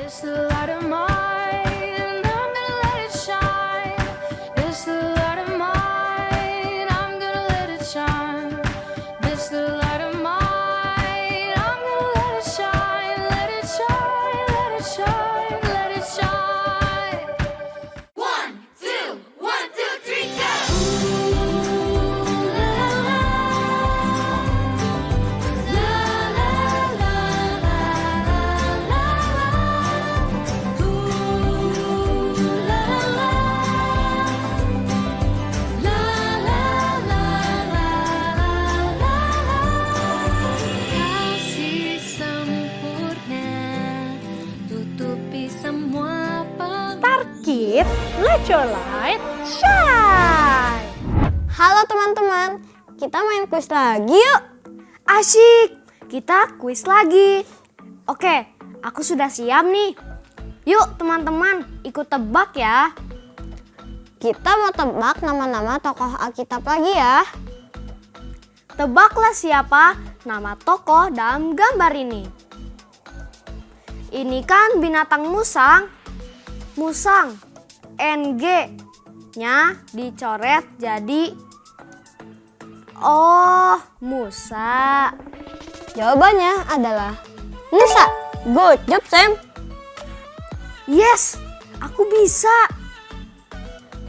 It's the light of mine, I'm gonna let it shine. It's the light of mine, I'm gonna let it shine. It's the light of mine, I'm gonna let it shine. Let it shine, let it shine, let it shine. 1, 2, 1, 2, 3, go! Kasih sempurna tutupi semua Star Kids, let your light shine. Halo teman-teman, kita main kuis lagi yuk. Asyik, kita kuis lagi. Oke, aku sudah siap nih. Yuk teman-teman, ikut tebak ya. Kita mau tebak nama-nama tokoh Alkitab lagi ya. Tebaklah siapa nama tokoh dalam gambar ini. Ini kan binatang musang. Musang, NG-nya dicoret jadi Musa. Jawabannya adalah Musa. Good job Sam. Yes, aku bisa.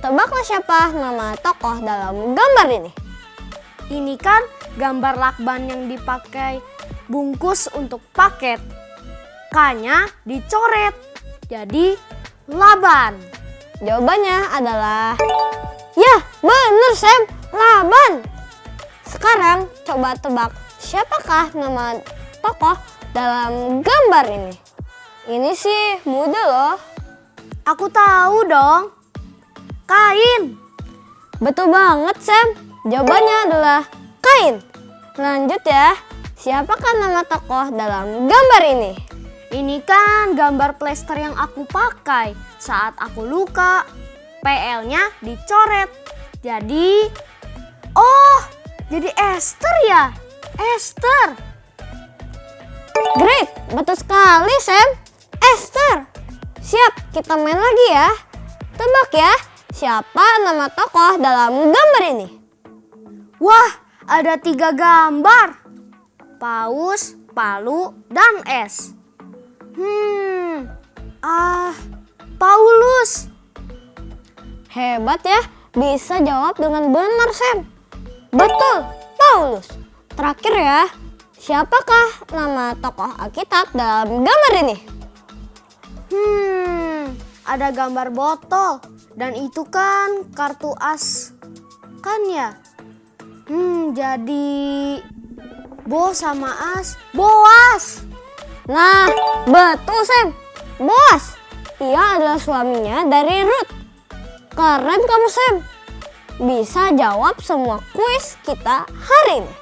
Tebaklah siapa nama tokoh dalam gambar ini. Ini kan gambar lakban yang dipakai bungkus untuk paket. K-nya dicoret jadi Laban. Jawabannya adalah ya bener Sam, Laban. Sekarang coba tebak siapakah nama tokoh dalam gambar ini. Ini sih mudah loh. Aku tahu dong. Kain. Betul banget Sam. Jawabannya adalah Kain. Lanjut ya. Siapakah nama tokoh dalam gambar ini? Ini kan gambar plester yang aku pakai saat aku luka. PL-nya dicoret. Jadi jadi Esther ya? Esther. Great, betul sekali Sam. Esther. Siap, kita main lagi ya. Tebak ya, siapa nama tokoh dalam gambar ini? Wah, ada 3 gambar. Paus, Palu, dan Es. Paulus. Hebat ya, bisa jawab dengan benar Sam. Betul, Paulus. Terakhir ya, siapakah nama tokoh Alkitab dalam gambar ini? Ada gambar botol. Dan itu kan kartu as. Kan ya? Jadi sama as. Boas. Nah, betul Sam. Boas. Ia adalah suaminya dari Ruth. Keren kamu Sam. Bisa jawab semua kuis kita hari ini.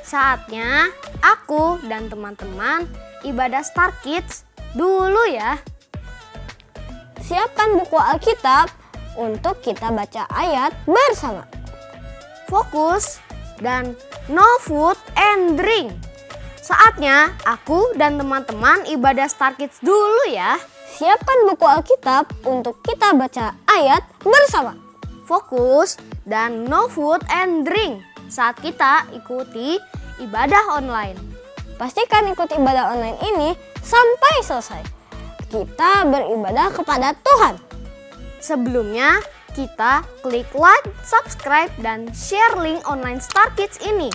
Saatnya aku dan teman-teman ibadah Star Kids dulu ya. Siapkan buku Alkitab untuk kita baca ayat bersama. Fokus dan no food and drink. Saatnya aku dan teman-teman ibadah Star Kids dulu ya. Siapkan buku Alkitab untuk kita baca ayat bersama. Fokus dan no food and drink saat kita ikuti ibadah online. Pastikan ikuti ibadah online ini sampai selesai. Kita beribadah kepada Tuhan. Sebelumnya, kita klik like, subscribe, dan share link online Star Kids ini.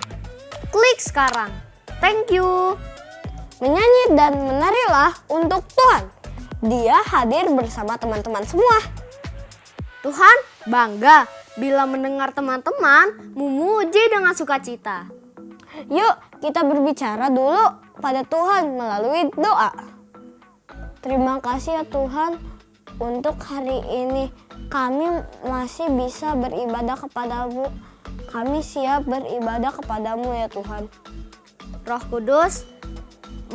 Klik sekarang. Thank you. Menyanyi dan menarilah untuk Tuhan. Dia hadir bersama teman-teman semua. Tuhan bangga bila mendengar teman-teman memuji dengan sukacita. Yuk kita berbicara dulu pada Tuhan melalui doa. Terima kasih ya Tuhan untuk hari ini kami masih bisa beribadah kepadamu. Kami siap beribadah kepadamu ya Tuhan. Roh Kudus,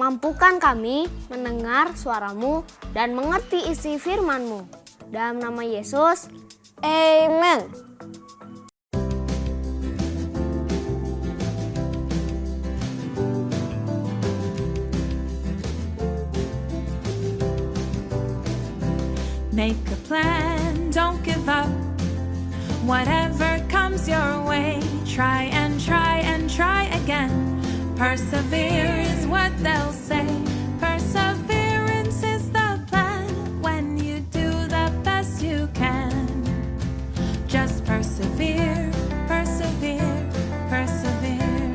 mampukan kami mendengar suaramu dan mengerti isi firman-Mu. Dalam nama Yesus, Amen. Make a plan, don't give up. Whatever comes your way, try and try and try again. Persevere is what they'll say. Perseverance is the plan when you do the best you can. Just persevere, persevere, persevere.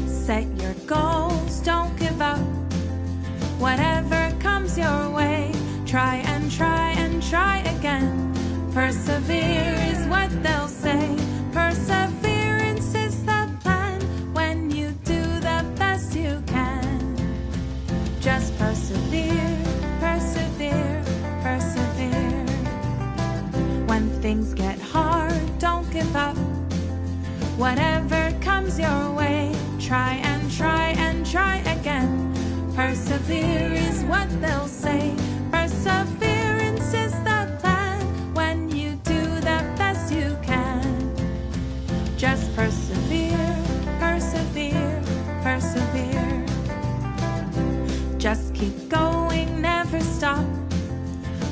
Set your goals, don't give up. Whatever comes your way, try and try and try again. Persevere is what they'll say. Perseverance is the plan when you do the best you can. Just persevere, persevere, persevere. When things get hard, don't give up. Whatever comes your way, try and try and try again. Persevere is what they'll say. Perseverance is the plan when you do the best you can. Just persevere, persevere, persevere. Just keep going, never stop.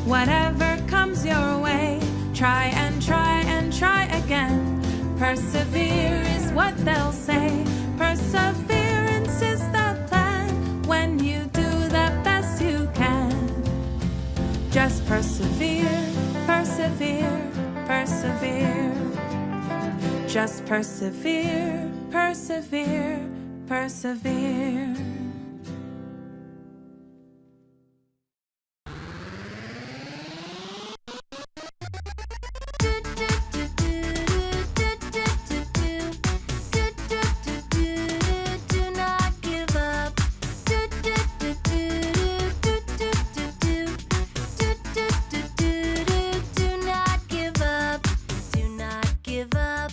Whatever comes your way, try and try and try again. Persevere is what they'll say. Perseverance is the plan when you do the best you can. Just persevere, persevere, persevere. Just persevere, persevere, persevere. Do not give up. Do not give up. Do not give up.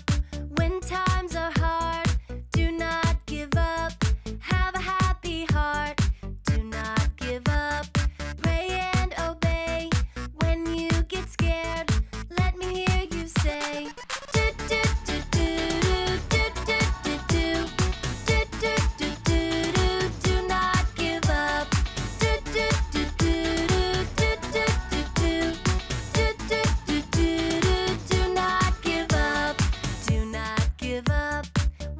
When times are hard, do not give up. Have a happy heart. Do not give up. Pray and obey. When you get scared, let me hear you say. Do not give up. Do not give up. Do not give up.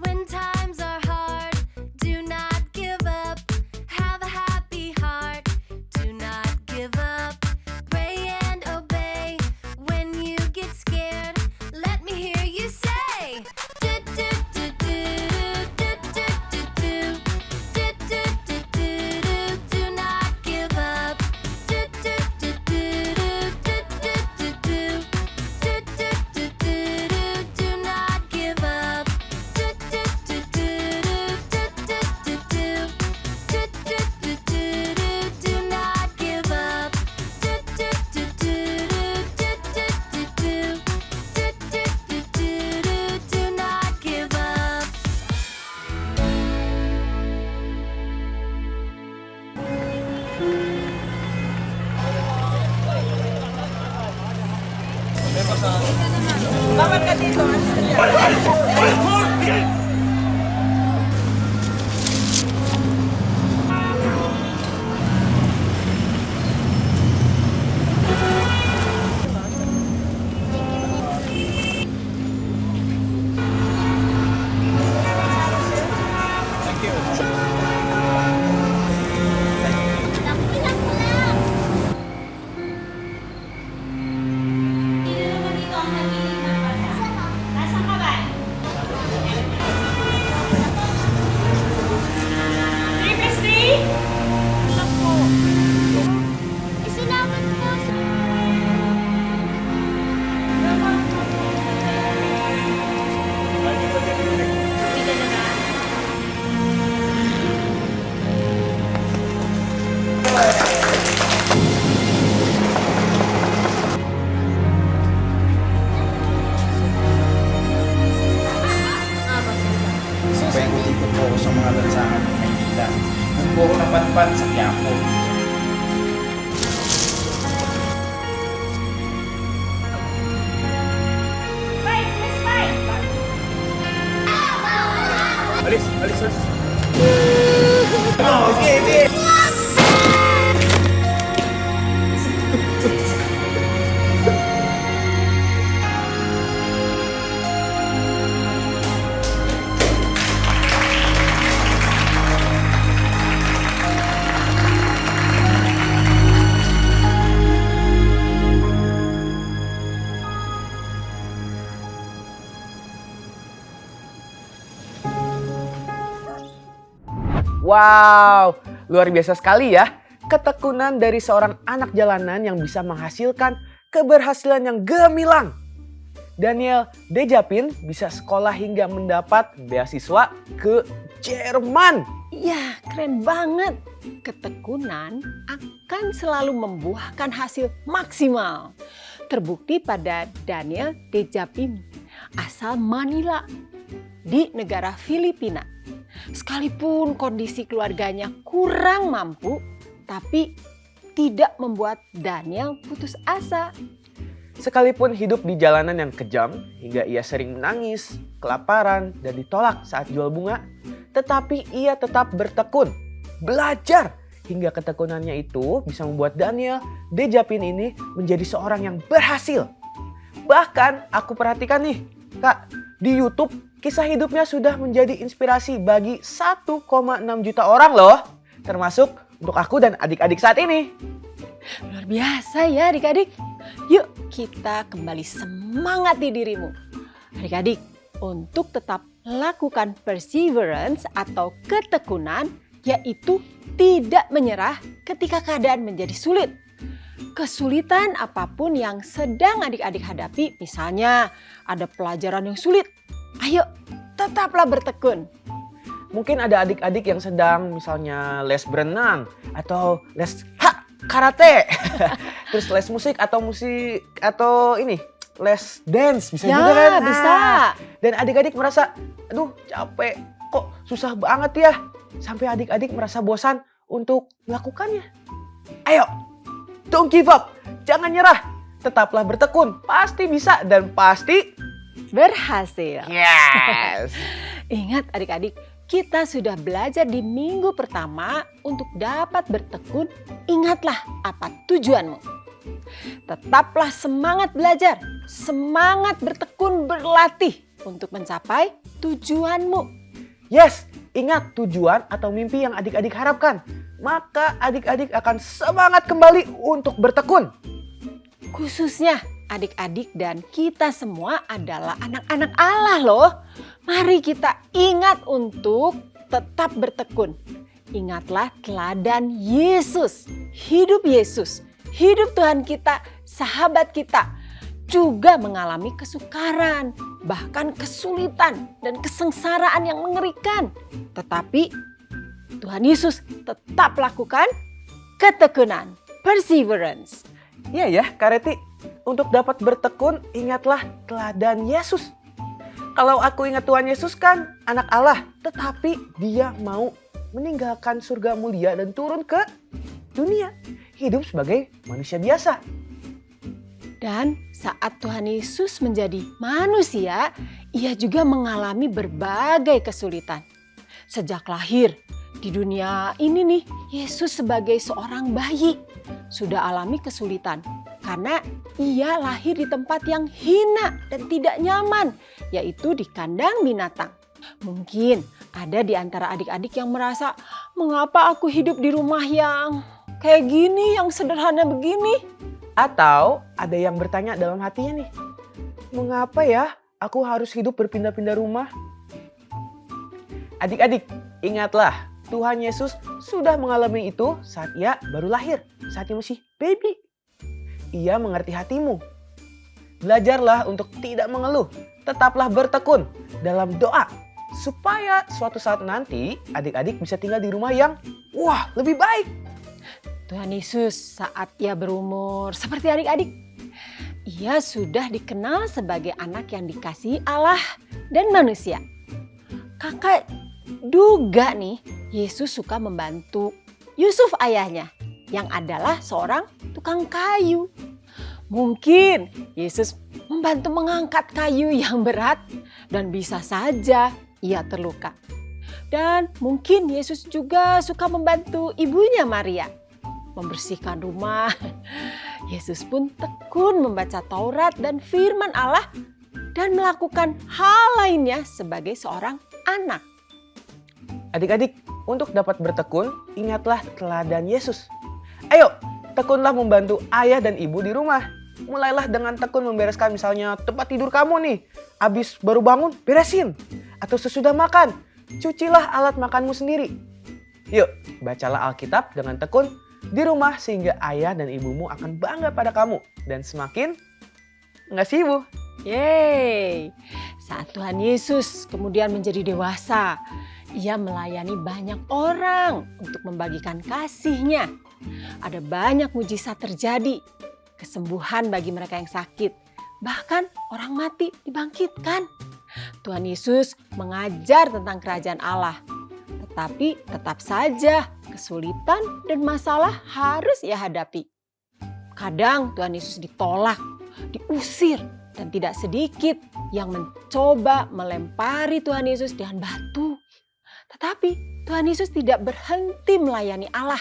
When times are hard, do not give up. Have a happy heart. Do not give up. Pray and obey. When you get scared, let me hear you say. Do not give up. Do not give up. Do not give up. Do not give up. Wow, luar biasa sekali ya. Ketekunan dari seorang anak jalanan yang bisa menghasilkan keberhasilan yang gemilang. Daniel Dejapin bisa sekolah hingga mendapat beasiswa ke Jerman. Ya, keren banget. Ketekunan akan selalu membuahkan hasil maksimal. Terbukti pada Daniel Dejapin, asal Manila di negara Filipina. Sekalipun kondisi keluarganya kurang mampu, tapi tidak membuat Daniel putus asa. Sekalipun hidup di jalanan yang kejam hingga ia sering menangis, kelaparan, dan ditolak saat jual bunga, tetapi ia tetap bertekun, belajar, hingga ketekunannya itu bisa membuat Daniel Dejapin ini menjadi seorang yang berhasil. Bahkan aku perhatikan nih, Kak, di YouTube kisah hidupnya sudah menjadi inspirasi bagi 1,6 juta orang loh, termasuk untuk aku dan adik-adik saat ini. Luar biasa ya adik-adik. Yuk kita kembali semangati dirimu. Adik-adik, untuk tetap lakukan perseverance atau ketekunan, yaitu tidak menyerah ketika keadaan menjadi sulit. Kesulitan apapun yang sedang adik-adik hadapi, misalnya ada pelajaran yang sulit, ayo tetaplah bertekun. Mungkin ada adik-adik yang sedang misalnya les berenang atau les karate, terus les musik atau ini les dance bisa Ya, juga kan? bisa. Dan adik-adik merasa, aduh capek, kok susah banget ya, sampai adik-adik merasa bosan untuk melakukannya. Ayo, don't give up, jangan nyerah, tetaplah bertekun, pasti bisa dan pasti Berhasil. yes. Ingat adik-adik, kita sudah belajar di minggu pertama untuk dapat bertekun. Ingatlah apa tujuanmu. Tetaplah semangat belajar, semangat bertekun berlatih untuk mencapai tujuanmu. Yes, ingat tujuan atau mimpi yang adik-adik harapkan. Maka adik-adik akan semangat kembali untuk bertekun. Khususnya adik-adik dan kita semua adalah anak-anak Allah loh. Mari kita ingat untuk tetap bertekun. Ingatlah teladan Yesus, hidup Tuhan kita, sahabat kita, juga mengalami kesukaran, bahkan kesulitan dan kesengsaraan yang mengerikan. Tetapi Tuhan Yesus tetap lakukan ketekunan, perseverance. Iya ya, Kak Reti. Untuk dapat bertekun, ingatlah teladan Yesus. Kalau aku ingat Tuhan Yesus kan anak Allah, tetapi dia mau meninggalkan surga mulia dan turun ke dunia. Hidup sebagai manusia biasa. Dan saat Tuhan Yesus menjadi manusia, ia juga mengalami berbagai kesulitan. Sejak lahir di dunia ini nih, Yesus sebagai seorang bayi sudah alami kesulitan. Karena ia lahir di tempat yang hina dan tidak nyaman, yaitu di kandang binatang. Mungkin ada di antara adik-adik yang merasa, mengapa aku hidup di rumah yang kayak gini, yang sederhana begini? Atau ada yang bertanya dalam hatinya nih, mengapa ya aku harus hidup berpindah-pindah rumah? Adik-adik, ingatlah Tuhan Yesus sudah mengalami itu saat ia baru lahir, saat ia masih baby. Ia mengerti hatimu. Belajarlah untuk tidak mengeluh, tetaplah bertekun dalam doa, supaya suatu saat nanti adik-adik bisa tinggal di rumah yang lebih baik. Tuhan Yesus saat ia berumur seperti adik-adik, ia sudah dikenal sebagai anak yang dikasihi Allah dan manusia. Kakak duga nih, Yesus suka membantu Yusuf ayahnya yang adalah seorang tukang kayu. Mungkin Yesus membantu mengangkat kayu yang berat dan bisa saja ia terluka. Dan mungkin Yesus juga suka membantu ibunya Maria membersihkan rumah. Yesus pun tekun membaca Taurat dan firman Allah dan melakukan hal lainnya sebagai seorang anak. Adik-adik, untuk dapat bertekun, ingatlah teladan Yesus. Ayo, tekunlah membantu ayah dan ibu di rumah. Mulailah dengan tekun membereskan misalnya tempat tidur kamu nih. Habis baru bangun, beresin. Atau sesudah makan, cucilah alat makanmu sendiri. Yuk, bacalah Alkitab dengan tekun di rumah sehingga ayah dan ibumu akan bangga pada kamu dan semakin mengasihimu. Yeay! Saat Tuhan Yesus kemudian menjadi dewasa, ia melayani banyak orang untuk membagikan kasih-Nya. Ada banyak mujizat terjadi, kesembuhan bagi mereka yang sakit, bahkan orang mati dibangkitkan. Tuhan Yesus mengajar tentang kerajaan Allah, tetapi tetap saja kesulitan dan masalah harus ia hadapi. Kadang Tuhan Yesus ditolak, diusir, dan tidak sedikit yang mencoba melempari Tuhan Yesus dengan batu. Tetapi Tuhan Yesus tidak berhenti melayani Allah.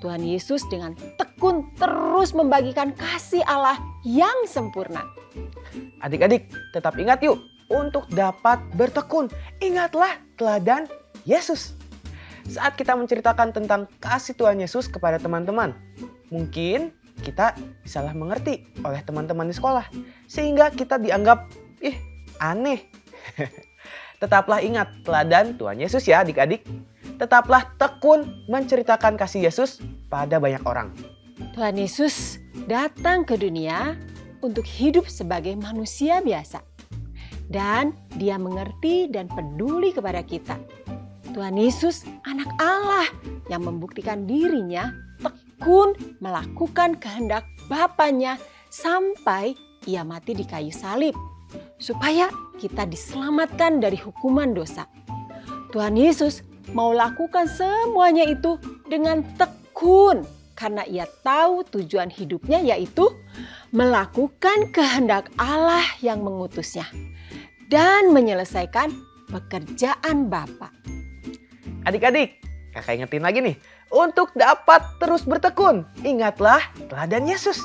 Tuhan Yesus dengan tekun terus membagikan kasih Allah yang sempurna. Adik-adik, tetap ingat yuk untuk dapat bertekun. Ingatlah teladan Yesus. Saat kita menceritakan tentang kasih Tuhan Yesus kepada teman-teman, mungkin kita salah mengerti oleh teman-teman di sekolah, sehingga kita dianggap aneh. Tetaplah ingat teladan Tuhan Yesus ya adik-adik. Tetaplah tekun menceritakan kasih Yesus pada banyak orang. Tuhan Yesus datang ke dunia untuk hidup sebagai manusia biasa. Dan Dia mengerti dan peduli kepada kita. Tuhan Yesus anak Allah yang membuktikan dirinya tekun melakukan kehendak Bapanya sampai Ia mati di kayu salib, supaya kita diselamatkan dari hukuman dosa. Tuhan Yesus mau lakukan semuanya itu dengan tekun karena Ia tahu tujuan hidupnya, yaitu melakukan kehendak Allah yang mengutusnya dan menyelesaikan pekerjaan Bapa. Adik-adik, kakak ingetin lagi nih, untuk dapat terus bertekun, ingatlah teladan Yesus.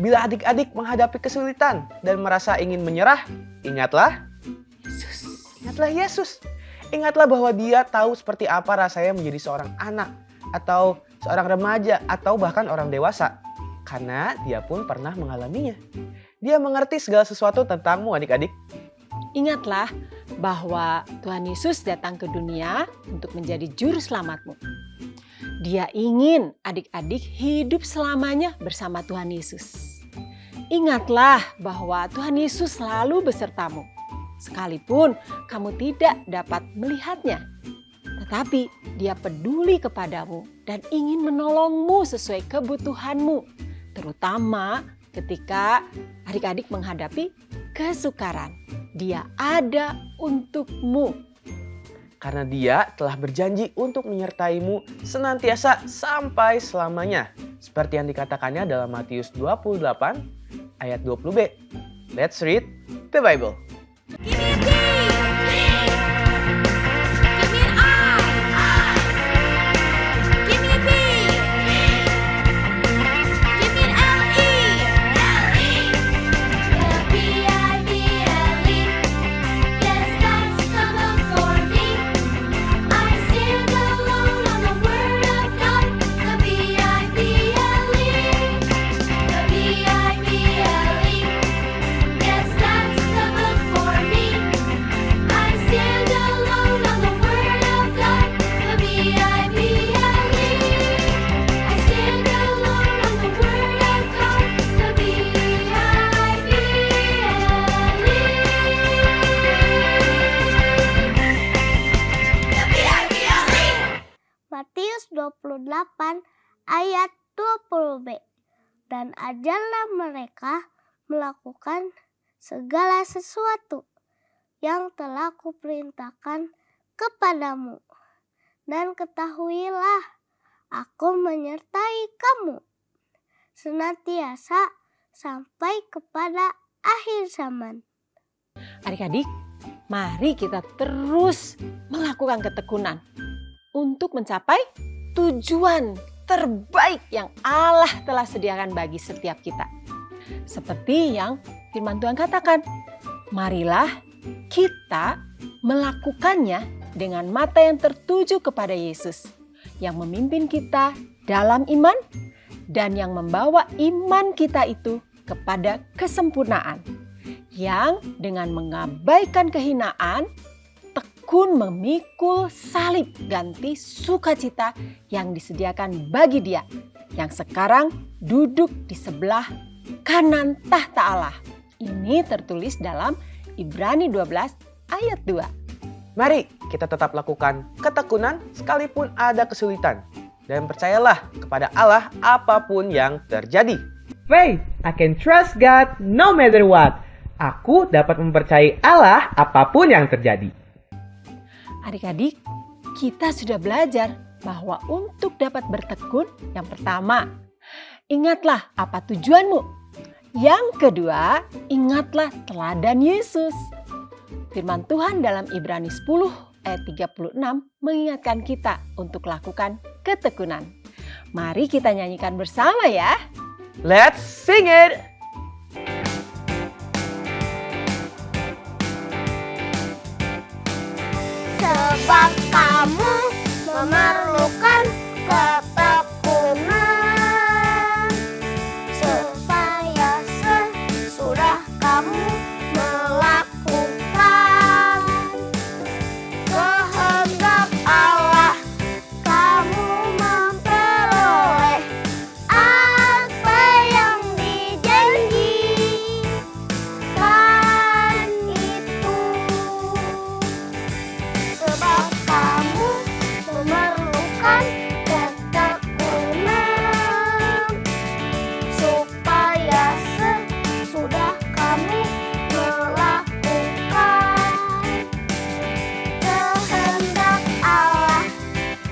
Bila adik-adik menghadapi kesulitan dan merasa ingin menyerah, ingatlah Yesus. Ingatlah Yesus. Ingatlah bahwa Dia tahu seperti apa rasanya menjadi seorang anak atau seorang remaja atau bahkan orang dewasa. Karena Dia pun pernah mengalaminya. Dia mengerti segala sesuatu tentangmu adik-adik. Ingatlah bahwa Tuhan Yesus datang ke dunia untuk menjadi juru selamatmu. Dia ingin adik-adik hidup selamanya bersama Tuhan Yesus. Ingatlah bahwa Tuhan Yesus selalu besertamu. Sekalipun kamu tidak dapat melihatnya. Tetapi Dia peduli kepadamu dan ingin menolongmu sesuai kebutuhanmu. Terutama ketika adik-adik menghadapi kesukaran. Dia ada untukmu. Karena Dia telah berjanji untuk menyertaimu senantiasa sampai selamanya. Seperti yang dikatakannya dalam Matius 28 ayat 20b. Let's read the Bible. Give me a D. Give me an I. Give me a B. Give me an L-E. L-E-B-I-B-L-E. Yes, that's the book for me. I stand alone on the Word of God. The B-I-B-L-E. The B-I-B-L-E. Yes, that's the book for me. I stand alone on the Word of God. The B-I-B-L-E. I stand alone on the Word of God. The B-I-B-L-E. Matius 28 ayat 20b. Dan ajarlah mereka melakukan segala sesuatu yang telah kuperintahkan kepadamu. Dan ketahuilah, aku menyertai kamu senantiasa sampai kepada akhir zaman. Adik-adik, mari kita terus melakukan ketekunan untuk mencapai tujuan terbaik yang Allah telah sediakan bagi setiap kita. Seperti yang firman Tuhan katakan, marilah kita melakukannya dengan mata yang tertuju kepada Yesus, yang memimpin kita dalam iman dan yang membawa iman kita itu kepada kesempurnaan, yang dengan mengabaikan kehinaan, tekun bertekun memikul salib ganti sukacita yang disediakan bagi Dia yang sekarang duduk di sebelah kanan tahta Allah. Ini tertulis dalam Ibrani 12 ayat 2. Mari kita tetap lakukan ketekunan sekalipun ada kesulitan. Dan percayalah kepada Allah apapun yang terjadi. Faith, I can trust God no matter what. Aku dapat mempercayai Allah apapun yang terjadi. Adik-adik, kita sudah belajar bahwa untuk dapat bertekun, yang pertama, ingatlah apa tujuanmu. Yang kedua, ingatlah teladan Yesus. Firman Tuhan dalam Ibrani 10 ayat 36 mengingatkan kita untuk lakukan ketekunan. Mari kita nyanyikan bersama ya. Let's sing it! Sebab kamu memerlukan ketekunan, supaya sesudah kamu melakukan kehendak Allah, kamu memperoleh apa yang dijanjikan itu. Sebab kamu memerlukan ketekunan, supaya sesudah kamu melakukan kehendak Allah,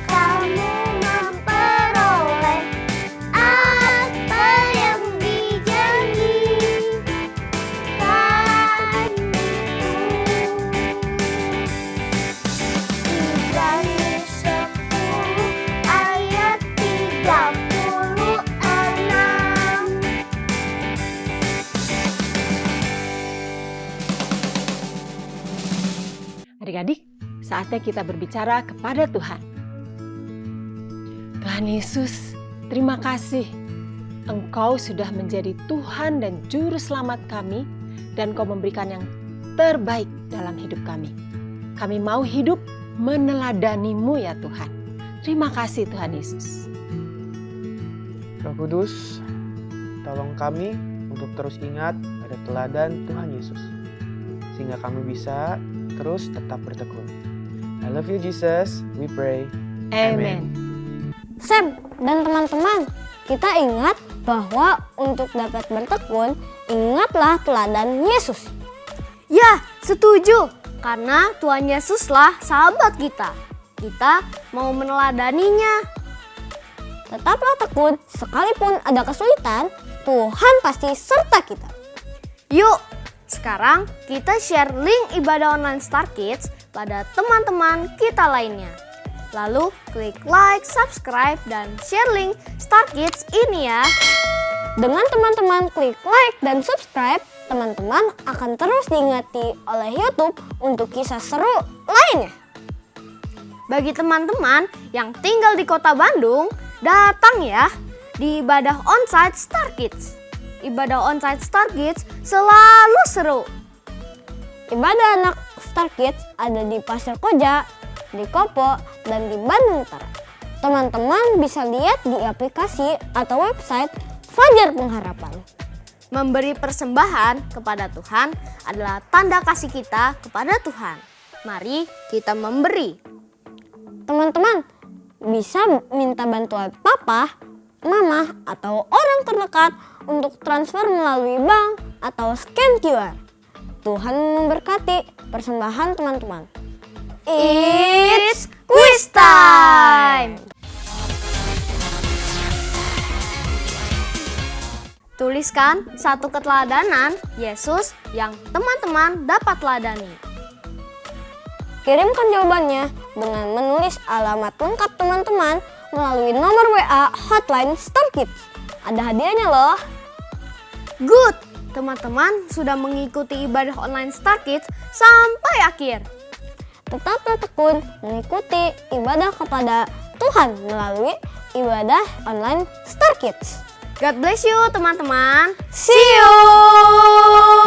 kamu memperoleh apa yang dijanjikan itu. Ibrani 10 ayat 36. Adik-adik, saatnya kita berbicara kepada Tuhan. Tuhan Yesus, terima kasih. Engkau sudah menjadi Tuhan dan Juru Selamat kami, dan Kau memberikan yang terbaik dalam hidup kami. Kami mau hidup meneladani-Mu ya Tuhan. Terima kasih Tuhan Yesus. Roh Kudus, tolong kami untuk terus ingat pada teladan Tuhan Yesus. Sehingga kami bisa terus tetap bertekun. I love you Jesus, we pray. Amen. Sam dan teman-teman, kita ingat bahwa untuk dapat bertekun, ingatlah teladan Yesus. Ya, setuju. Karena Tuhan Yesuslah sahabat kita. Kita mau meneladaninya. Tetaplah tekun, sekalipun ada kesulitan, Tuhan pasti serta kita. Yuk, sekarang kita share link ibadah online Star Kids pada teman-teman kita lainnya. Lalu klik like, subscribe, dan share link Star Kids ini ya. Dengan teman-teman klik like dan subscribe, teman-teman akan terus diingati oleh YouTube untuk kisah seru lainnya. Bagi teman-teman yang tinggal di kota Bandung, datang ya di ibadah onsite Star Kids. Ibadah onsite Star Kids selalu seru. Ibadah anak Star Kids ada di Pasir Koja, di Kopo, dan di Bandung Utara. Teman-teman bisa lihat di aplikasi atau website Fajar Pengharapan. Memberi persembahan kepada Tuhan adalah tanda kasih kita kepada Tuhan. Mari kita memberi. Teman-teman bisa minta bantuan papa, mama, atau orang terdekat untuk transfer melalui bank atau scan QR. Tuhan memberkati persembahan teman-teman. It's quiz time! Tuliskan satu keteladanan Yesus yang teman-teman dapat teladani. Kirimkan jawabannya dengan menulis alamat lengkap teman-teman melalui nomor WA hotline Star Kids. Ada hadiahnya loh. Good! Teman-teman sudah mengikuti ibadah online Star Kids sampai akhir. Tetaplah tekun mengikuti ibadah kepada Tuhan melalui ibadah online Star Kids. God bless you teman-teman. See you!